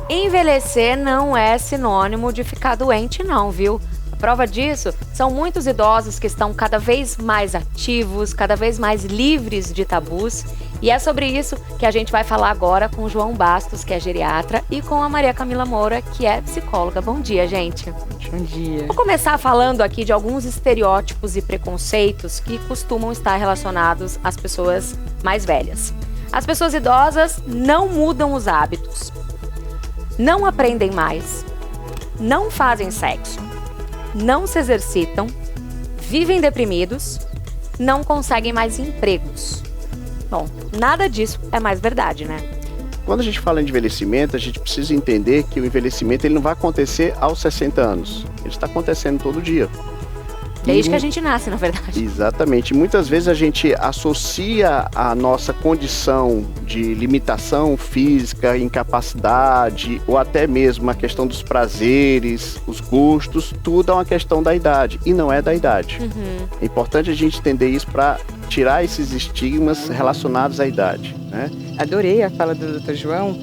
Envelhecer não é sinônimo de ficar doente não, viu? A prova disso são muitos idosos que estão cada vez mais ativos, cada vez mais livres de tabus. E é sobre isso que a gente vai falar agora com o João Bastos, que é geriatra, e com a Maria Camila Moura, que é psicóloga. Bom dia, gente. Bom dia. Vou começar falando aqui de alguns estereótipos e preconceitos que costumam estar relacionados às pessoas mais velhas. As pessoas idosas não mudam os hábitos, não aprendem mais, não fazem sexo, não se exercitam, vivem deprimidos, não conseguem mais empregos. Bom, nada disso é mais verdade, né? Quando a gente fala em envelhecimento, a gente precisa entender que o envelhecimento ele não vai acontecer aos 60 anos. Ele está acontecendo todo dia. Desde que a gente nasce, na verdade. Exatamente. Muitas vezes a gente associa a nossa condição de limitação física, incapacidade, ou até mesmo a questão dos prazeres, os gostos, tudo é uma questão da idade. E não é da idade. É importante a gente entender isso para tirar esses estigmas relacionados à idade, né? Adorei a fala do Dr. João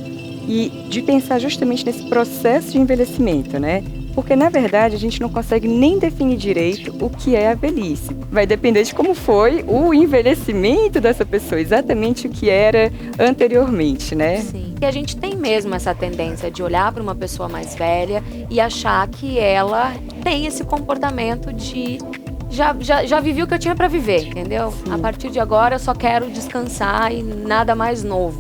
e de pensar justamente nesse processo de envelhecimento, né? Porque, na verdade, a gente não consegue nem definir direito o que é a velhice. Vai depender de como foi o envelhecimento dessa pessoa, exatamente o que era anteriormente, né? Sim. E a gente tem mesmo essa tendência de olhar para uma pessoa mais velha e achar que ela tem esse comportamento de já vivi o que eu tinha para viver, entendeu? Sim. A partir de agora eu só quero descansar e nada mais novo.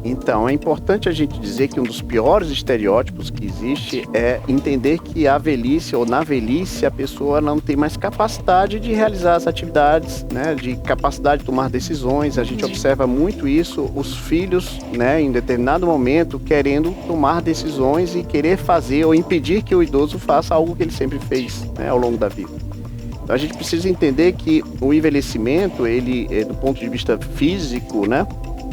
Então, é importante a gente dizer que um dos piores estereótipos que existe é entender que a velhice ou na velhice a pessoa não tem mais capacidade de realizar as atividades, né, de capacidade de tomar decisões. A gente observa muito isso, os filhos, né, em determinado momento querendo tomar decisões e querer fazer ou impedir que o idoso faça algo que ele sempre fez, né, ao longo da vida. Então a gente precisa entender que o envelhecimento, ele, do ponto de vista físico, né,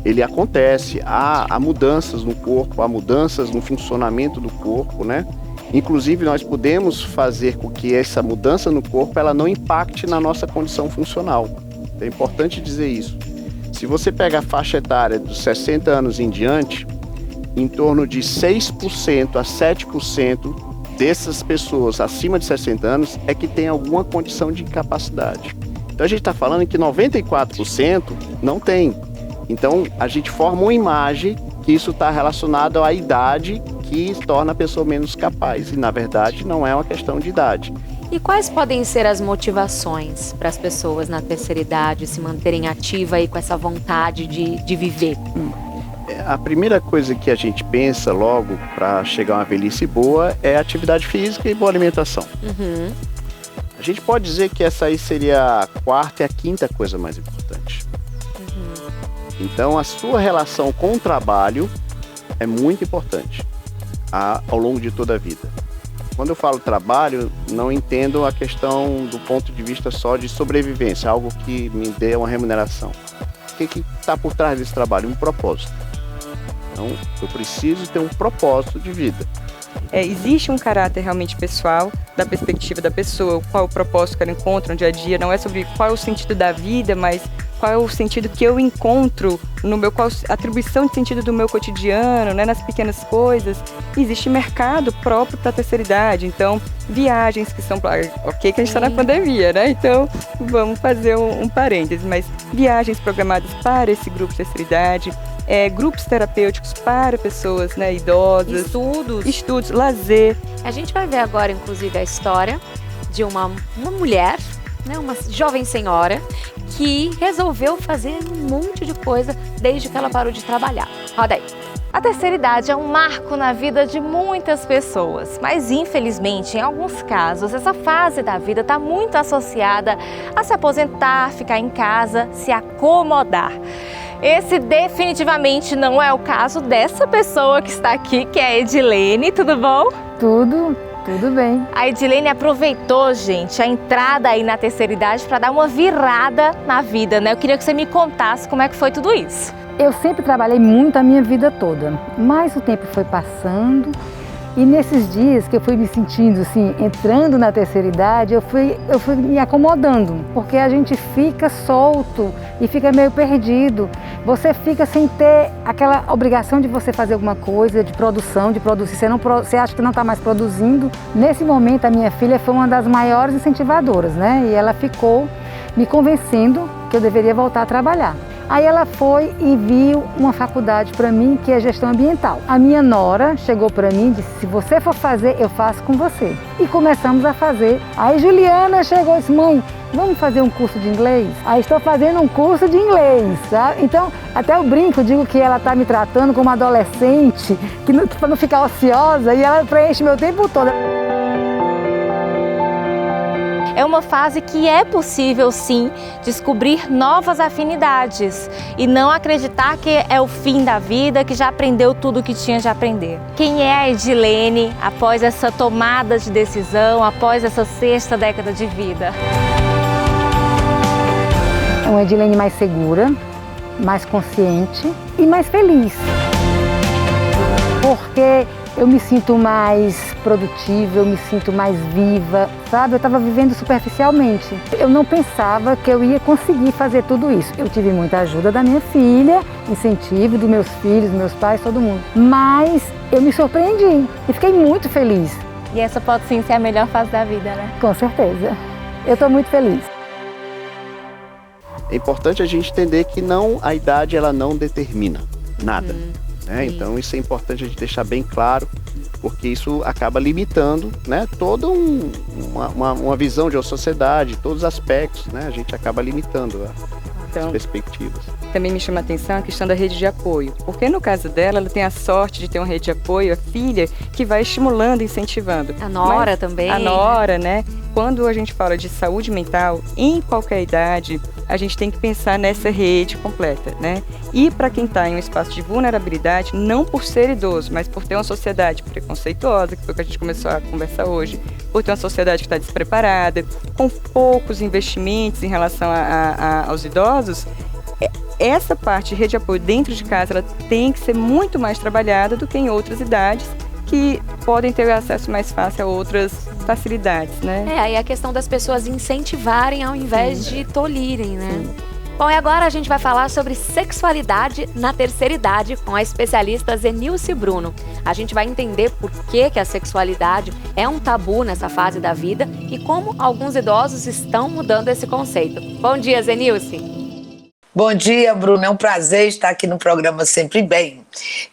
ele acontece, há mudanças no corpo, há mudanças no funcionamento do corpo, né? Inclusive, nós podemos fazer com que essa mudança no corpo, ela não impacte na nossa condição funcional. É importante dizer isso. Se você pega a faixa etária dos 60 anos em diante, em torno de 6% a 7% dessas pessoas acima de 60 anos é que tem alguma condição de incapacidade. Então, a gente está falando que 94% não tem. Então, a gente forma uma imagem que isso está relacionado à idade que torna a pessoa menos capaz. E, na verdade, não é uma questão de idade. E quais podem ser as motivações para as pessoas na terceira idade se manterem ativas e com essa vontade de viver? A primeira coisa que a gente pensa logo para chegar a uma velhice boa é atividade física e boa alimentação. A gente pode dizer que essa aí seria a quarta e a quinta coisa mais importante. Então, a sua relação com o trabalho é muito importante ao longo de toda a vida. Quando eu falo trabalho, não entendo a questão do ponto de vista só de sobrevivência, algo que me dê uma remuneração. O que está por trás desse trabalho? Um propósito. Então, eu preciso ter um propósito de vida. Existe um caráter realmente pessoal, da perspectiva da pessoa, qual é o propósito que ela encontra no dia a dia, não é sobre qual é o sentido da vida, mas qual é o sentido que eu encontro no meu, qual a atribuição de sentido do meu cotidiano, né, nas pequenas coisas. Existe mercado próprio para a terceira idade, então viagens que são, ok, que a gente está na pandemia, né, então vamos fazer um parêntese, mas viagens programadas para esse grupo de terceira idade, grupos terapêuticos para pessoas, né, idosas. Estudos, lazer. A gente vai ver agora, inclusive, a história de uma mulher, né, uma jovem senhora, que resolveu fazer um monte de coisa desde que ela parou de trabalhar. Roda aí. A terceira idade é um marco na vida de muitas pessoas, mas infelizmente, em alguns casos, essa fase da vida está muito associada a se aposentar, ficar em casa, se acomodar. Esse definitivamente não é o caso dessa pessoa que está aqui, que é a Edilene. Tudo bom? Tudo bem. A Edilene aproveitou, gente, a entrada aí na terceira idade para dar uma virada na vida, né? Eu queria que você me contasse como é que foi tudo isso. Eu sempre trabalhei muito a minha vida toda, mas o tempo foi passando E nesses dias que eu fui me sentindo assim, entrando na terceira idade, eu fui me acomodando, porque a gente fica solto e fica meio perdido. Você fica sem ter aquela obrigação de você fazer alguma coisa, de produção, de produzir. Você acha que não está mais produzindo. Nesse momento, a minha filha foi uma das maiores incentivadoras, né? E ela ficou me convencendo que eu deveria voltar a trabalhar. Aí ela foi e viu uma faculdade para mim, que é gestão ambiental. A minha nora chegou para mim e disse, se você for fazer, eu faço com você. E começamos a fazer. Aí Juliana chegou e disse, mãe, vamos fazer um curso de inglês? Aí estou fazendo um curso de inglês, sabe? Então, até eu brinco, digo que ela está me tratando como adolescente, para não ficar ociosa, e ela preenche meu tempo todo. É uma fase que é possível, sim, descobrir novas afinidades e não acreditar que é o fim da vida, que já aprendeu tudo o que tinha de aprender. Quem é a Edilene após essa tomada de decisão, após essa 6ª década de vida? É uma Edilene mais segura, mais consciente e mais feliz. Porque eu me sinto mais produtiva, eu me sinto mais viva, sabe? Eu estava vivendo superficialmente. Eu não pensava que eu ia conseguir fazer tudo isso. Eu tive muita ajuda da minha filha, incentivo dos meus filhos, dos meus pais, todo mundo. Mas eu me surpreendi e fiquei muito feliz. E essa pode sim ser a melhor fase da vida, né? Com certeza. Eu estou muito feliz. É importante a gente entender que a idade ela não determina nada. Né? Então isso é importante a gente deixar bem claro, porque isso acaba limitando, né, toda uma visão de uma sociedade, todos os aspectos, né? A gente acaba limitando as perspectivas. Também me chama a atenção a questão da rede de apoio, porque no caso dela, ela tem a sorte de ter uma rede de apoio, a filha, que vai estimulando, incentivando. A nora também. A nora, né? Quando a gente fala de saúde mental, em qualquer idade, a gente tem que pensar nessa rede completa, né? E para quem está em um espaço de vulnerabilidade, não por ser idoso, mas por ter uma sociedade preconceituosa, que foi o que a gente começou a conversar hoje, por ter uma sociedade que está despreparada, com poucos investimentos em relação aos idosos, essa parte de rede de apoio dentro de casa, ela tem que ser muito mais trabalhada do que em outras idades, que podem ter acesso mais fácil a outras facilidades, né? Aí a questão das pessoas incentivarem ao invés de tolhirem, né? Bom, e agora a gente vai falar sobre sexualidade na terceira idade com a especialista Zenilce Bruno. A gente vai entender por que a sexualidade é um tabu nessa fase da vida e como alguns idosos estão mudando esse conceito. Bom dia, Zenilce. Bom dia, Bruno. É um prazer estar aqui no programa Sempre Bem.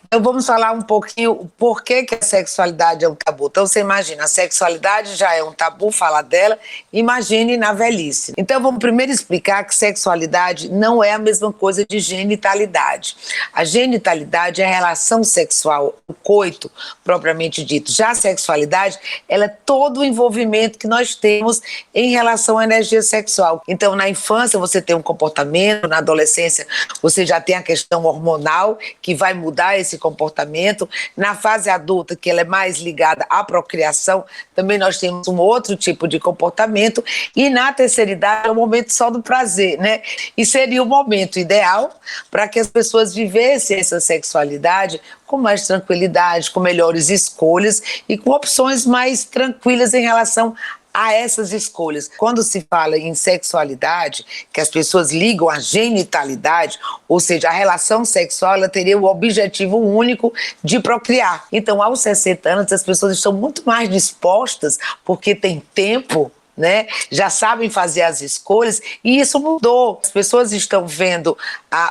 Então vamos falar um pouquinho o porquê que a sexualidade é um tabu. Então você imagina, a sexualidade já é um tabu, falar dela, imagine na velhice. Então vamos primeiro explicar que sexualidade não é a mesma coisa de genitalidade. A genitalidade é a relação sexual, o coito propriamente dito. Já a sexualidade, ela é todo o envolvimento que nós temos em relação à energia sexual. Então na infância você tem um comportamento, na adolescência você já tem a questão hormonal que vai mudar esse comportamento. Na fase adulta, que ela é mais ligada à procriação, também nós temos um outro tipo de comportamento. E na terceira idade é o momento só do prazer, né? E seria o momento ideal para que as pessoas vivessem essa sexualidade com mais tranquilidade, com melhores escolhas e com opções mais tranquilas em relação a essas escolhas. Quando se fala em sexualidade, que as pessoas ligam à genitalidade, ou seja, a relação sexual, ela teria o objetivo único de procriar. Então, aos 60 anos, as pessoas estão muito mais dispostas, porque tem tempo, né? Já sabem fazer as escolhas e isso mudou. As pessoas estão vendo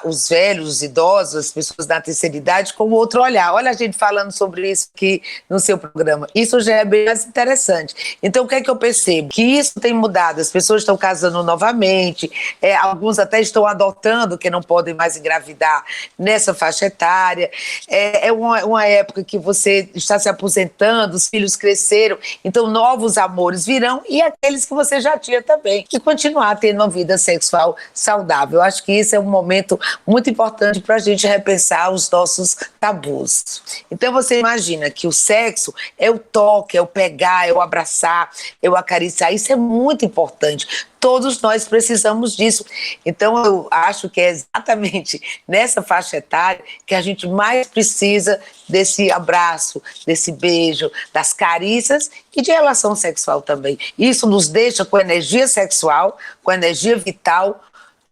os velhos, os idosos, as pessoas da terceira idade com outro olhar. Olha a gente falando sobre isso aqui no seu programa. Isso já é bem mais interessante. Então o que é que eu percebo? Que isso tem mudado. As pessoas estão casando novamente, alguns até estão adotando, que não podem mais engravidar nessa faixa etária. É uma época que você está se aposentando, os filhos cresceram, então novos amores virão e aqueles que você já tinha também, e continuar tendo uma vida sexual saudável. Eu acho que isso é um momento muito importante para a gente repensar os nossos tabus. Então você imagina que o sexo é o toque, é o pegar, é o abraçar, é o acariciar, isso é muito importante. todos nós precisamos disso. Então, eu acho que é exatamente nessa faixa etária que a gente mais precisa desse abraço, desse beijo, das carícias e de relação sexual também. Isso nos deixa com energia sexual, com energia vital,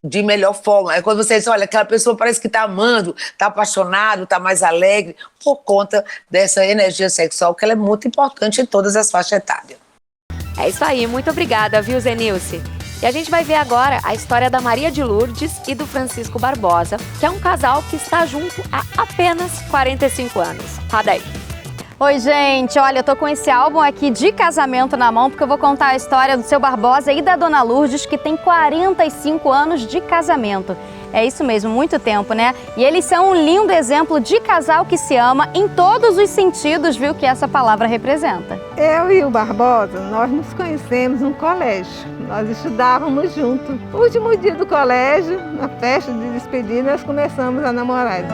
de melhor forma. É quando você diz, olha, aquela pessoa parece que está amando, está apaixonado, está mais alegre, por conta dessa energia sexual, que ela é muito importante em todas as faixas etárias. É isso aí, muito obrigada, viu, Zenilce? E a gente vai ver agora a história da Maria de Lourdes e do Francisco Barbosa, que é um casal que está junto há apenas 45 anos. Roda aí. Oi, gente, olha, eu tô com esse álbum aqui de casamento na mão, porque eu vou contar a história do seu Barbosa e da Dona Lourdes, que tem 45 anos de casamento. É isso mesmo, muito tempo, né? E eles são um lindo exemplo de casal que se ama em todos os sentidos, viu, que essa palavra representa. Eu e o Barbosa, nós nos conhecemos no colégio. Nós estudávamos juntos. No último dia do colégio, na festa de despedida, nós começamos a namorar.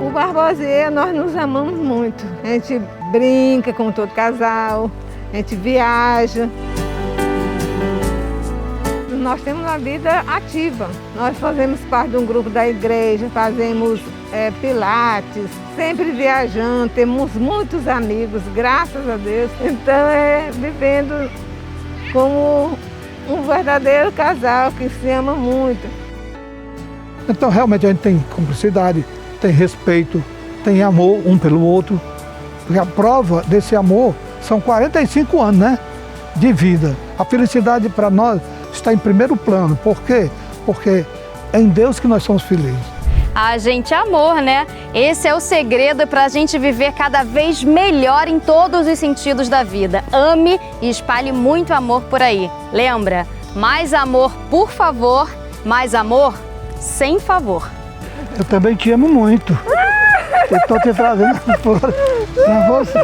O Barbosa e eu, nós nos amamos muito. A gente brinca como todo casal, a gente viaja. Nós temos uma vida ativa. Nós fazemos parte de um grupo da igreja, fazemos pilates, sempre viajando, temos muitos amigos, graças a Deus. Então vivendo como um verdadeiro casal que se ama muito. Então realmente a gente tem cumplicidade, tem respeito, tem amor um pelo outro. Porque a prova desse amor são 45 anos, né, de vida. A felicidade para nós está em primeiro plano. Por quê? Porque é em Deus que nós somos felizes. Ah, gente, amor, né? Esse é o segredo para a gente viver cada vez melhor em todos os sentidos da vida. Ame e espalhe muito amor por aí. Lembra? Mais amor, por favor, mais amor, sem favor. Eu também te amo muito. Eu estou te trazendo fora para você.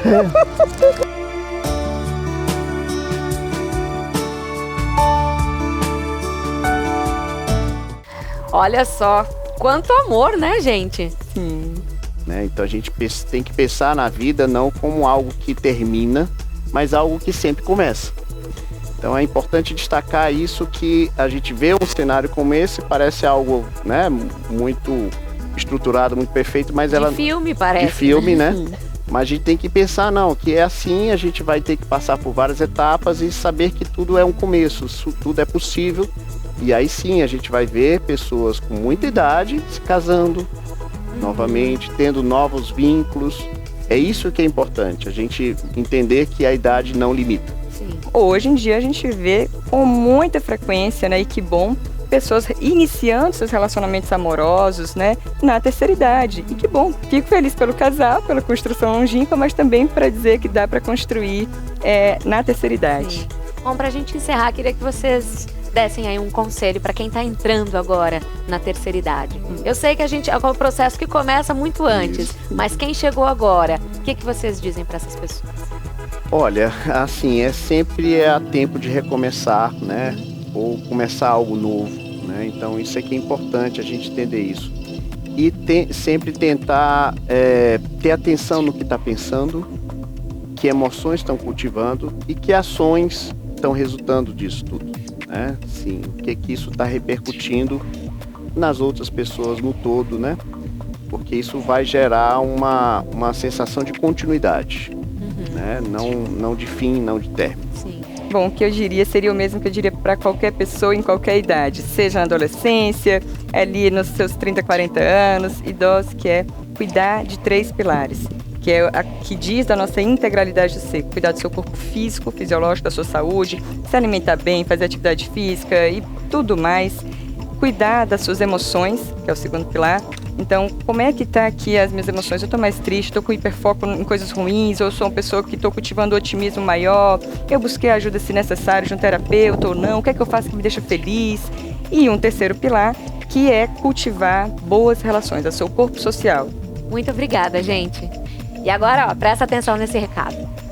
Olha só, quanto amor, né, gente? Sim. Né? Então a gente tem que pensar na vida não como algo que termina, mas algo que sempre começa. Então é importante destacar isso, que a gente vê um cenário como esse, parece algo, né, muito estruturado, muito perfeito, mas ela... De filme, parece. De filme, né? Mas a gente tem que pensar, não, que é assim, a gente vai ter que passar por várias etapas e saber que tudo é um começo, tudo é possível. E aí sim a gente vai ver pessoas com muita idade se casando novamente, tendo novos vínculos. É isso que é importante, a gente entender que a idade não limita. Sim. Hoje em dia a gente vê com muita frequência, né, e que bom, pessoas iniciando seus relacionamentos amorosos, né, na terceira idade. E que bom, fico feliz pelo casal, pela construção longínqua, mas também para dizer que dá para construir na terceira idade. Sim. Bom, pra gente encerrar, queria que vocês dessem aí um conselho para quem está entrando agora na terceira idade. Eu sei que é um processo que começa muito antes, mas quem chegou agora, o que vocês dizem para essas pessoas? Olha, assim, sempre há tempo de recomeçar, né? Ou começar algo novo, né? Então isso aqui é importante a gente entender isso. E sempre tentar ter atenção no que está pensando, que emoções estão cultivando e que ações estão resultando disso tudo. Né? Sim, o que isso está repercutindo nas outras pessoas no todo, né? Porque isso vai gerar uma sensação de continuidade, né? Não de fim, não de término. Sim. Bom, o que eu diria seria o mesmo que eu diria para qualquer pessoa em qualquer idade, seja na adolescência, ali nos seus 30, 40 anos, idosos, que é cuidar de 3 pilares. Que é a que diz da nossa integralidade de ser, cuidar do seu corpo físico, fisiológico, da sua saúde, se alimentar bem, fazer atividade física e tudo mais, cuidar das suas emoções, que é o segundo pilar. Então, como é que tá aqui as minhas emoções? Eu estou mais triste, estou com hiperfoco em coisas ruins, ou eu sou uma pessoa que estou cultivando otimismo maior, eu busquei ajuda se necessário de um terapeuta ou não, o que é que eu faço que me deixa feliz? E um terceiro pilar, que é cultivar boas relações, é o seu corpo social. Muito obrigada, gente. E agora, presta atenção nesse recado.